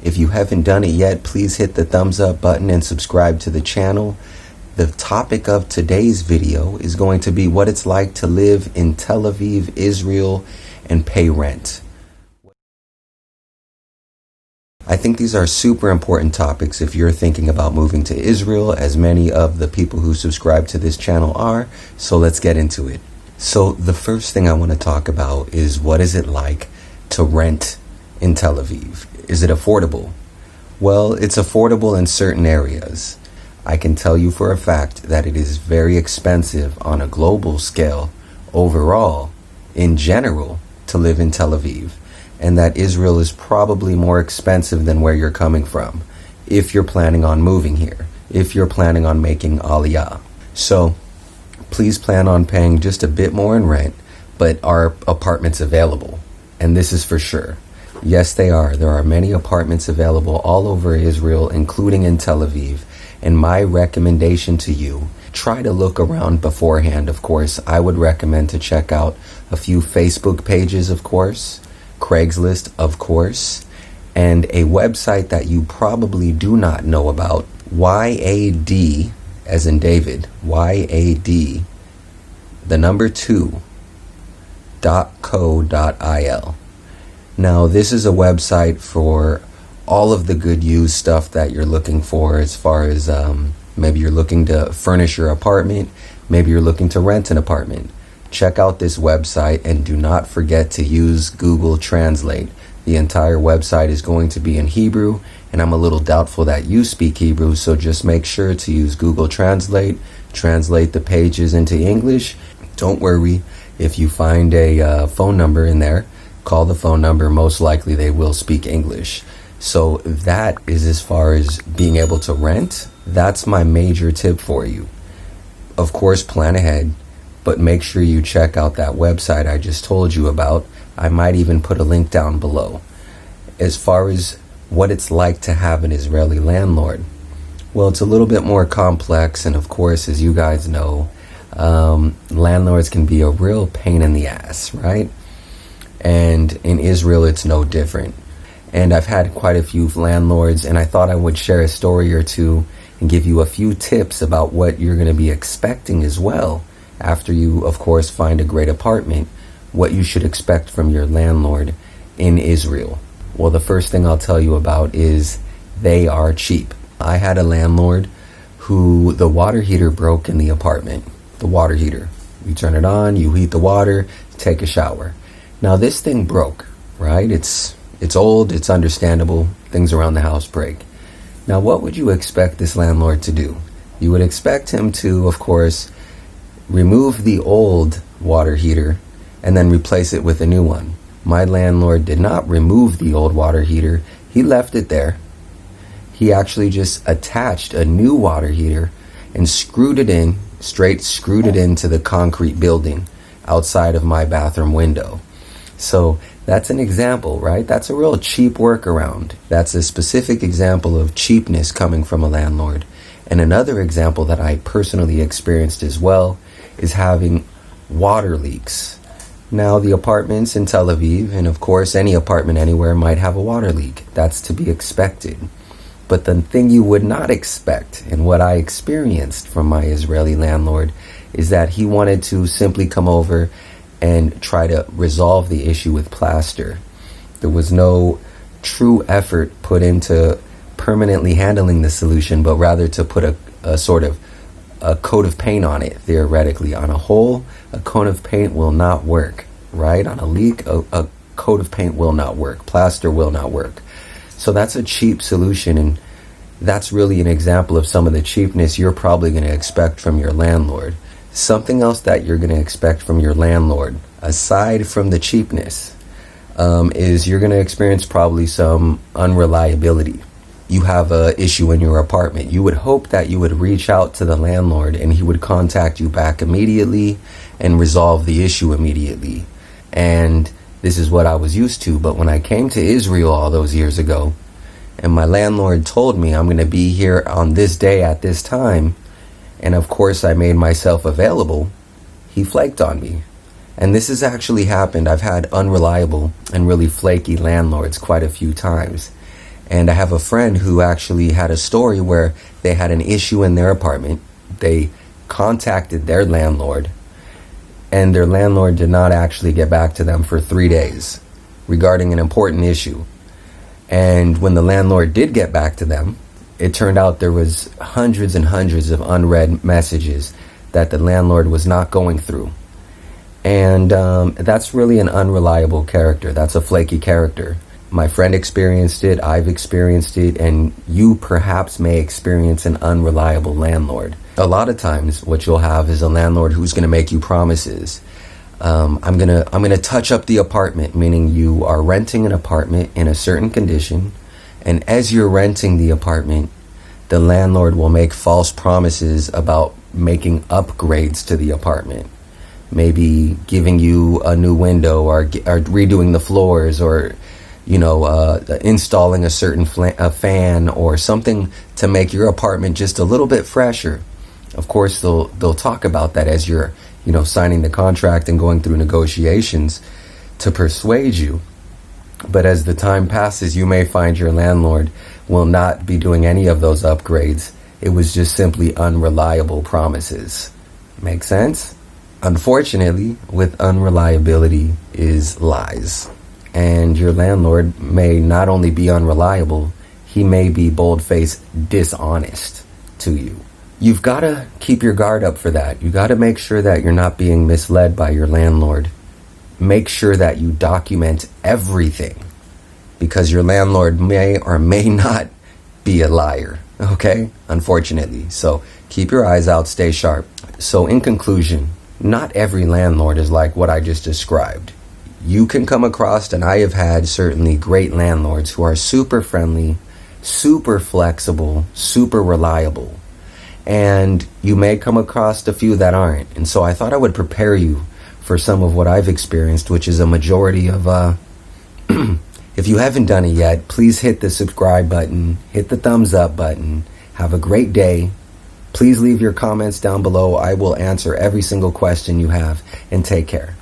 If you haven't done it yet, please hit the thumbs up button and subscribe to the channel. The topic of today's video is going to be what it's like to live in Tel Aviv, Israel, and pay rent. I think these are super important topics if you're thinking about moving to Israel, as many of the people who subscribe to this channel are, so let's get into it. So the first thing I want to talk about is what is it like to rent in Tel Aviv? Is it affordable? Well, it's affordable in certain areas. I can tell you for a fact that it is very expensive on a global scale, overall, in general, to live in Tel Aviv. And that Israel is probably more expensive than where you're coming from, if you're planning on moving here, if you're planning on making Aliyah. So please plan on paying just a bit more in rent, but are apartments available? And this is for sure. Yes, they are. There are many apartments available all over Israel, including in Tel Aviv. And my recommendation to you, try to look around beforehand, of course. I would recommend to check out a few Facebook pages, of course, Craigslist, of course, and a website that you probably do not know about, YAD, as in David, YAD, the number 2.co.il. Now, this is a website for all of the good used stuff that you're looking for, as far as maybe you're looking to furnish your apartment, maybe you're looking to rent an apartment. Check out this website and do not forget to use Google Translate. The entire website is going to be in Hebrew, and I'm a little doubtful that you speak Hebrew, so just make sure to use Google Translate, translate the pages into English. Don't worry if you find a phone number in there, call the phone number, most likely they will speak English. So that is as far as being able to rent. That's my major tip for you. Of course, plan ahead, but make sure you check out that website I just told you about. I might even put a link down below. As far as what it's like to have an Israeli landlord, well, it's a little bit more complex, and of course, as you guys know, landlords can be a real pain in the ass, right? And in Israel, it's no different. And I've had quite a few landlords, and I thought I would share a story or two and give you a few tips about what you're going to be expecting as well. After you, of course, find a great apartment, what you should expect from your landlord in Israel. Well, the first thing I'll tell you about is they are cheap. I had a landlord who the water heater broke in the apartment. The water heater. You turn it on, you heat the water, take a shower. Now this thing broke, right? It's old, it's understandable. Things around the house break. Now what would you expect this landlord to do? You would expect him to, of course, remove the old water heater and then replace it with a new one. My landlord did not remove the old water heater. He left it there. He actually just attached a new water heater and screwed it into the concrete building outside of my bathroom window. So that's an example, right? That's a real cheap workaround. That's a specific example of cheapness coming from a landlord. And another example that I personally experienced as well is having water leaks. Now, the apartments in Tel Aviv, and of course any apartment anywhere, might have a water leak. That's to be expected. But the thing you would not expect, and what I experienced from my Israeli landlord, is that he wanted to simply come over and try to resolve the issue with plaster. There was no true effort put into permanently handling the solution, but rather to put a sort of a coat of paint on it. Theoretically, on a hole, a coat of paint will not work, right? On a leak, a coat of paint will not work. Plaster will not work. So that's a cheap solution, and that's really an example of some of the cheapness you're probably going to expect from your landlord. Something else that you're going to expect from your landlord, aside from the cheapness, is you're going to experience probably some unreliability. You have an issue in your apartment. You would hope that you would reach out to the landlord and he would contact you back immediately and resolve the issue immediately. And this is what I was used to. But when I came to Israel all those years ago, and my landlord told me I'm going to be here on this day at this time, and of course I made myself available, he flaked on me. And this has actually happened. I've had unreliable and really flaky landlords quite a few times. And I have a friend who actually had a story where they had an issue in their apartment. They contacted their landlord, and their landlord did not actually get back to them for 3 days regarding an important issue. And when the landlord did get back to them, it turned out there was hundreds and hundreds of unread messages that the landlord was not going through. And that's really an unreliable character. That's a flaky character. My friend experienced it, I've experienced it, and you perhaps may experience an unreliable landlord. A lot of times what you'll have is a landlord who's going to make you promises. I'm gonna touch up the apartment, meaning you are renting an apartment in a certain condition, and as you're renting the apartment, the landlord will make false promises about making upgrades to the apartment. Maybe giving you a new window, or redoing the floors, or installing a certain fan or something to make your apartment just a little bit fresher. Of course, they'll talk about that as you're signing the contract and going through negotiations to persuade you. But as the time passes, you may find your landlord will not be doing any of those upgrades. It was just simply unreliable promises. Make sense? Unfortunately, with unreliability is lies. And your landlord may not only be unreliable, he may be bold-faced dishonest to you. You've got to keep your guard up for that. You got to make sure that you're not being misled by your landlord. Make sure that you document everything, because your landlord may or may not be a liar, okay? Unfortunately. So keep your eyes out, stay sharp. So in conclusion, not every landlord is like what I just described. You can come across, and I have had certainly great landlords who are super friendly, super flexible, super reliable. And you may come across a few that aren't. And so I thought I would prepare you for some of what I've experienced, which is a majority of, if you haven't done it yet, please hit the subscribe button, hit the thumbs up button. Have a great day. Please leave your comments down below. I will answer every single question you have, and take care.